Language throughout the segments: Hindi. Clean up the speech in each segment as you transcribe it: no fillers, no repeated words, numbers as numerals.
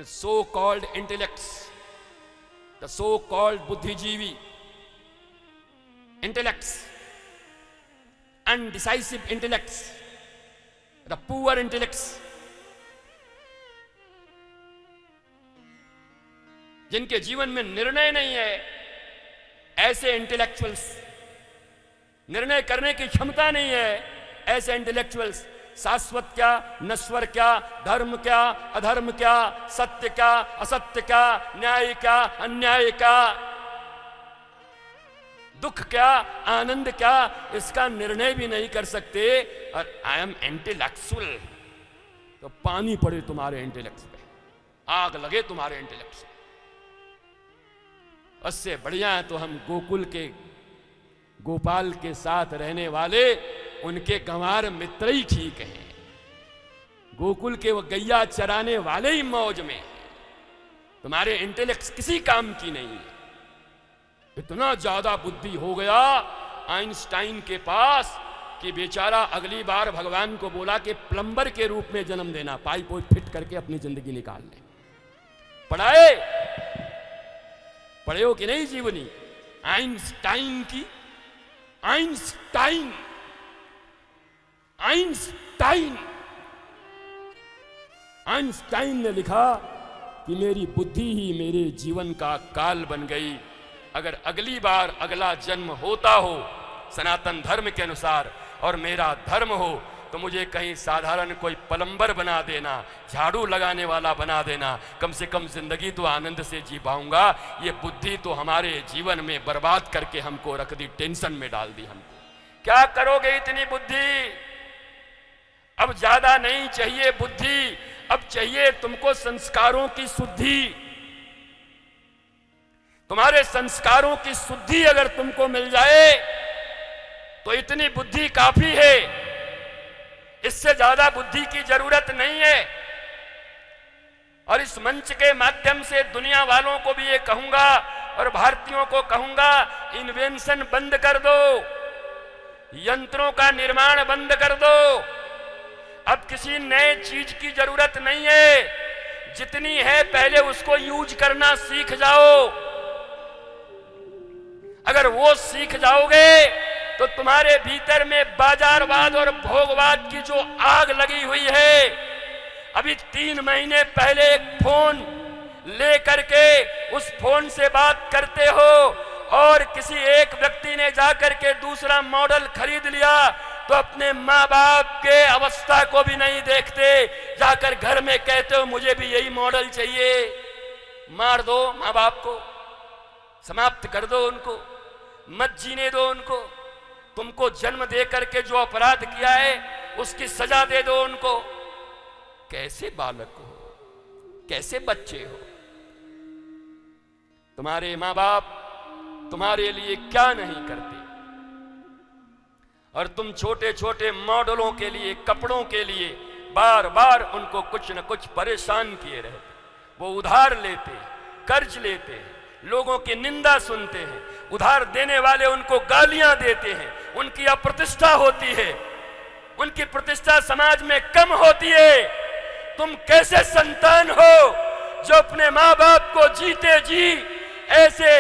so called intellects, the so called बुद्धिजीवी intellects, undecisive intellects, the poor intellects, जिनके जीवन में निर्णय नहीं है, ऐसे इंटेलेक्चुअल्स, निर्णय करने की क्षमता नहीं है, ऐसे इंटेलेक्चुअल्स शाश्वत क्या, नश्वर क्या, धर्म क्या, अधर्म क्या, सत्य क्या, असत्य क्या, न्याय क्या, अन्याय क्या, दुख क्या, आनंद क्या, इसका निर्णय भी नहीं कर सकते। और आई एम इंटेलेक्चुअल, तो पानी पड़े तुम्हारे इंटेलेक्ट पे, आग लगे तुम्हारे इंटेलेक्ट से। उससे बढ़िया है तो हम गोकुल के गोपाल के साथ रहने वाले उनके गंवार मित्र ही ठीक हैं। गोकुल के वो गैया चराने वाले ही मौज में हैं। तुम्हारे इंटेलेक्ट किसी काम की नहीं है। इतना ज्यादा बुद्धि हो गया आइंस्टाइन के पास कि बेचारा अगली बार भगवान को बोला कि प्लम्बर के रूप में जन्म देना, पाइप वाइप फिट करके अपनी जिंदगी निकाल ले। पढ़ाए, पढ़े हो कि नहीं जीवनी आइंस्टाइन की? आइंस्टाइन आइंस्टाइन आइंस्टाइन ने लिखा कि मेरी बुद्धि ही मेरे जीवन का काल बन गई। अगर अगली बार अगला जन्म होता हो सनातन धर्म के अनुसार और मेरा धर्म हो तो मुझे कहीं साधारण कोई प्लम्बर बना देना, झाड़ू लगाने वाला बना देना, कम से कम जिंदगी तो आनंद से जी पाऊंगा। ये बुद्धि तो हमारे जीवन में बर्बाद करके हमको रख दी, टेंशन में डाल दी हमको। क्या करोगे इतनी बुद्धि? अब ज्यादा नहीं चाहिए बुद्धि, अब चाहिए तुमको संस्कारों की शुद्धि। तुम्हारे संस्कारों की शुद्धि अगर तुमको मिल जाए तो इतनी बुद्धि काफी है, इससे ज्यादा बुद्धि की जरूरत नहीं है। और इस मंच के माध्यम से दुनिया वालों को भी ये कहूंगा और भारतीयों को कहूंगा, इन्वेंशन बंद कर दो, यंत्रों का निर्माण बंद कर दो। अब किसी नए चीज की जरूरत नहीं है, जितनी है पहले उसको यूज करना सीख जाओ। अगर वो सीख जाओगे तो तुम्हारे भीतर में बाजारवाद और भोगवाद की जो आग लगी हुई है, अभी 3 महीने पहले एक फोन ले करके उस फोन से बात करते हो और किसी एक व्यक्ति ने जाकर के दूसरा मॉडल खरीद लिया तो अपने माँ बाप के अवस्था को भी नहीं देखते, जाकर घर में कहते हो मुझे भी यही मॉडल चाहिए। मार दो माँ बाप को, समाप्त कर दो उनको, मत जीने दो उनको। तुमको जन्म दे करके जो अपराध किया है उसकी सजा दे दो उनको। कैसे बालक हो, कैसे बच्चे हो? तुम्हारे माँ बाप तुम्हारे लिए क्या नहीं करते, और तुम छोटे छोटे मॉडलों के लिए, कपड़ों के लिए बार बार उनको कुछ न कुछ परेशान किए रहते। वो उधार लेते, कर्ज लेते, लोगों की निंदा सुनते हैं, उधार देने वाले उनको गालियां देते हैं, उनकी अप्रतिष्ठा होती है, उनकी प्रतिष्ठा समाज में कम होती है। तुम कैसे संतान हो जो अपने माँ बाप को जीते जी ऐसे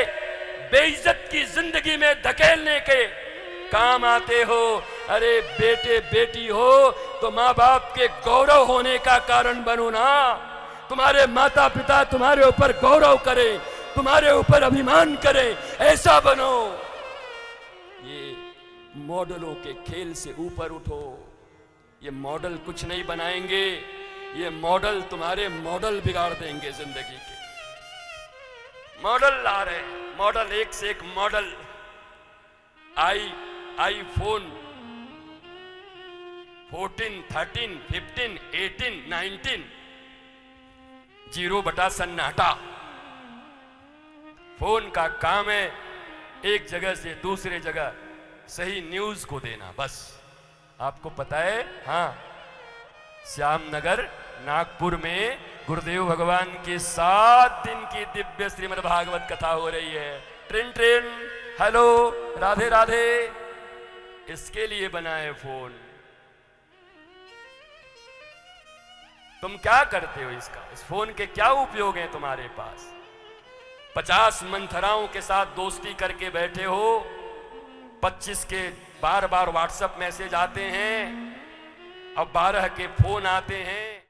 बेइज्जत की जिंदगी में धकेलने के काम आते हो? अरे बेटे बेटी हो तो माँ बाप के गौरव होने का कारण बनो ना। तुम्हारे माता पिता तुम्हारे ऊपर गौरव करें, तुम्हारे ऊपर अभिमान करें, ऐसा बनो। ये मॉडलों के खेल से ऊपर उठो। ये मॉडल कुछ नहीं बनाएंगे, ये मॉडल तुम्हारे मॉडल बिगाड़ देंगे जिंदगी के। मॉडल ला रहे हैं, मॉडल एक से एक मॉडल। आईफोन 14, 13, 15, 18, 19, 0 सन्नाटा। फोन का काम है एक जगह से दूसरे जगह सही न्यूज को देना, बस। आपको पता है, हाँ, श्यामनगर नागपुर में गुरुदेव भगवान की 7 दिन की दिव्य श्रीमद् भागवत कथा हो रही है। Train train, hello, Radhe Radhe, इसके लिए बनाए फोन। तुम क्या करते हो इसका? इस फोन के क्या उपयोग हैं तुम्हारे पास? 50 मंथराओं के साथ दोस्ती करके बैठे हो, 25 के बार बार व्हाट्सएप मैसेज आते हैं, अब 12 के फोन आते हैं।